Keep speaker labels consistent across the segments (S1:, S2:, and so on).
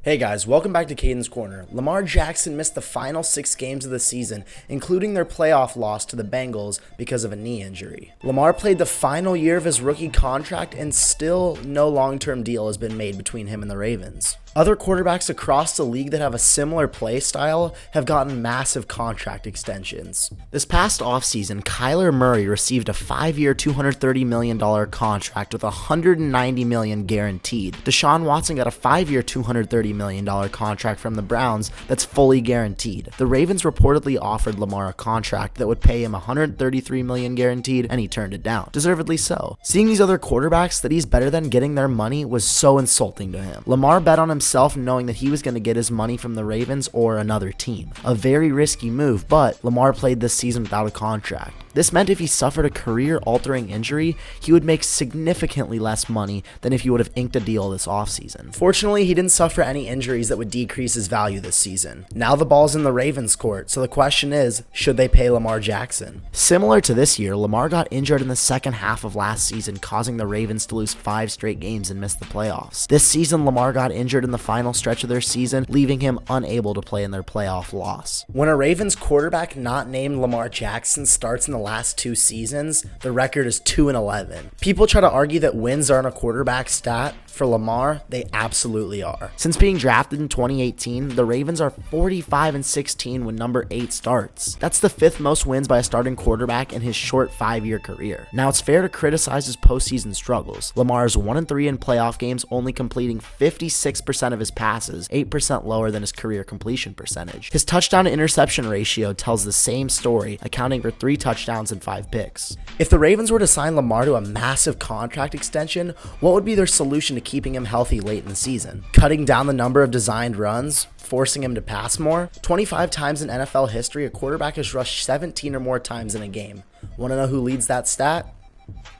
S1: Hey guys, welcome back to Caden's Corner. Lamar Jackson missed the final 6 games of the season, including their playoff loss to the Bengals because of a knee injury. Lamar played the final year of his rookie contract and still no long-term deal has been made between him and the Ravens. Other quarterbacks across the league that have a similar play style have gotten massive contract extensions. This past offseason, Kyler Murray received a 5-year, $230 million contract with $190 million guaranteed. Deshaun Watson got a 5-year, $230 million contract from the Browns that's fully guaranteed. The Ravens reportedly offered Lamar a contract that would pay him $133 million guaranteed, and he turned it down. Deservedly so. Seeing these other quarterbacks that he's better than getting their money was so insulting to him. Lamar bet on himself knowing that he was going to get his money from the Ravens or another team. A very risky move, but Lamar played this season without a contract. This meant if he suffered a career-altering injury, he would make significantly less money than if he would have inked a deal this offseason. Fortunately, he didn't suffer any injuries that would decrease his value this season. Now the ball's in the Ravens' court, so the question is, should they pay Lamar Jackson? Similar to this year, Lamar got injured in the second half of last season, causing the Ravens to lose 5 straight games and miss the playoffs. This season, Lamar got injured in the final stretch of their season, leaving him unable to play in their playoff loss. When a Ravens quarterback not named Lamar Jackson starts in the last 2 seasons, the record is 2-11. People try to argue that wins aren't a quarterback stat. For Lamar, they absolutely are. Since being drafted in 2018, the Ravens are 45-16 when number 8 starts. That's the 5th most wins by a starting quarterback in his short 5-year career. Now, it's fair to criticize his postseason struggles. Lamar is 1-3 in playoff games, only completing 56% of his passes, 8% lower than his career completion percentage. His touchdown to interception ratio tells the same story, accounting for 3 touchdowns and 5 picks. If the Ravens were to sign Lamar to a massive contract extension, what would be their solution to keeping him healthy late in the season? Cutting down the number of designed runs? Forcing him to pass more? 25 times in NFL history, a quarterback has rushed 17 or more times in a game. Want to know who leads that stat?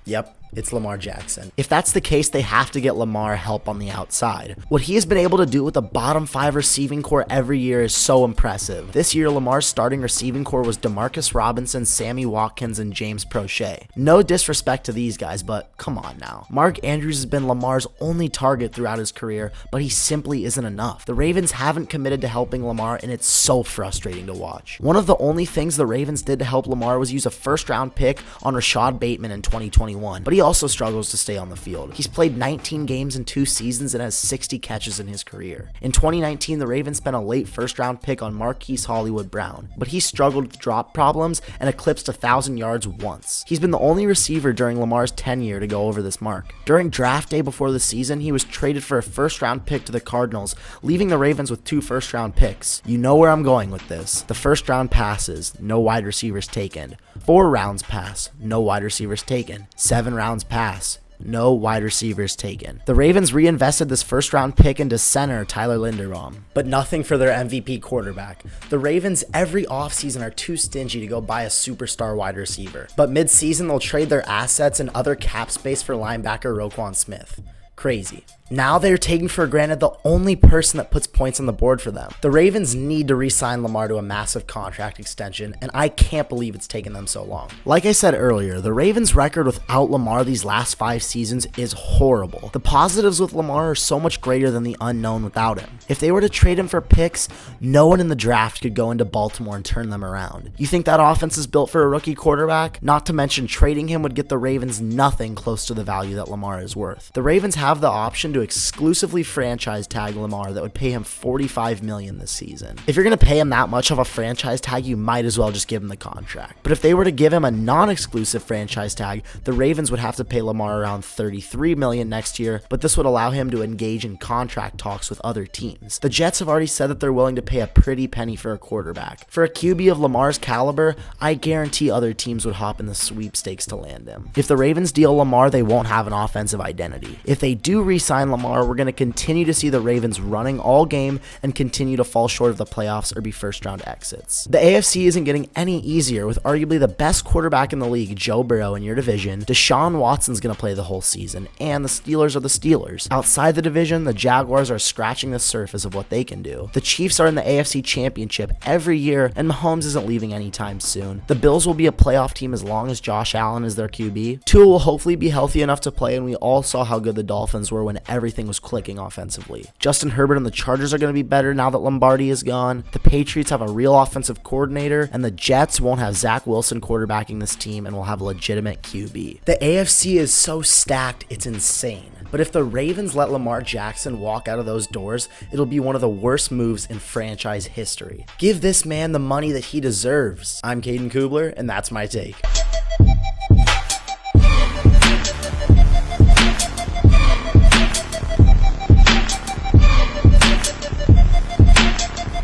S1: Yep. It's Lamar Jackson. If that's the case, they have to get Lamar help on the outside. What he has been able to do with the bottom 5 receiving core every year is so impressive. This year, Lamar's starting receiving core was Demarcus Robinson, Sammy Watkins, and James Prochet. No disrespect to these guys, but come on now. Mark Andrews has been Lamar's only target throughout his career, but he simply isn't enough. The Ravens haven't committed to helping Lamar, and it's so frustrating to watch. One of the only things the Ravens did to help Lamar was use a first-round pick on Rashad Bateman in 2021, but he also struggles to stay on the field. He's played 19 games in 2 seasons and has 60 catches in his career. In 2019, the Ravens spent a late first-round pick on Marquise Hollywood Brown, but he struggled with drop problems and eclipsed 1,000 yards once. He's been the only receiver during Lamar's tenure to go over this mark. During draft day before the season, he was traded for a first-round pick to the Cardinals, leaving the Ravens with 2 first-round picks. You know where I'm going with this. The first round passes, no wide receivers taken. 4 rounds pass, no wide receivers taken. 7 rounds pass, no wide receivers taken. The Ravens reinvested this first round pick into center Tyler Linderbaum, but nothing for their MVP quarterback. The Ravens every offseason are too stingy to go buy a superstar wide receiver, but mid-season they'll trade their assets and other cap space for linebacker Roquan Smith. Crazy. Now they're taking for granted the only person that puts points on the board for them. The Ravens need to re-sign Lamar to a massive contract extension, and I can't believe it's taken them so long. Like I said earlier, the Ravens' record without Lamar these last 5 seasons is horrible. The positives with Lamar are so much greater than the unknown without him. If they were to trade him for picks, no one in the draft could go into Baltimore and turn them around. You think that offense is built for a rookie quarterback? Not to mention trading him would get the Ravens nothing close to the value that Lamar is worth. The Ravens have the option to exclusively franchise tag Lamar that would pay him $45 million this season. If you're going to pay him that much of a franchise tag, you might as well just give him the contract. But if they were to give him a non-exclusive franchise tag, the Ravens would have to pay Lamar around $33 million next year, but this would allow him to engage in contract talks with other teams. The Jets have already said that they're willing to pay a pretty penny for a quarterback. For a QB of Lamar's caliber, I guarantee other teams would hop in the sweepstakes to land him. If the Ravens deal Lamar, they won't have an offensive identity. If they do re-sign Lamar, we're going to continue to see the Ravens running all game and continue to fall short of the playoffs or be first-round exits. The AFC isn't getting any easier with arguably the best quarterback in the league, Joe Burrow, in your division. Deshaun Watson's going to play the whole season, and the Steelers are the Steelers. Outside the division, the Jaguars are scratching the surface of what they can do. The Chiefs are in the AFC Championship every year, and Mahomes isn't leaving anytime soon. The Bills will be a playoff team as long as Josh Allen is their QB. Tua will hopefully be healthy enough to play, and we all saw how good the Dolphins were when everything was clicking offensively. Justin Herbert and the Chargers are going to be better now that Lombardi is gone. The Patriots have a real offensive coordinator, and the Jets won't have Zach Wilson quarterbacking this team and will have a legitimate QB. The AFC is so stacked, it's insane. But if the Ravens let Lamar Jackson walk out of those doors, it'll be one of the worst moves in franchise history. Give this man the money that he deserves. I'm Caden Kubler, and that's my take.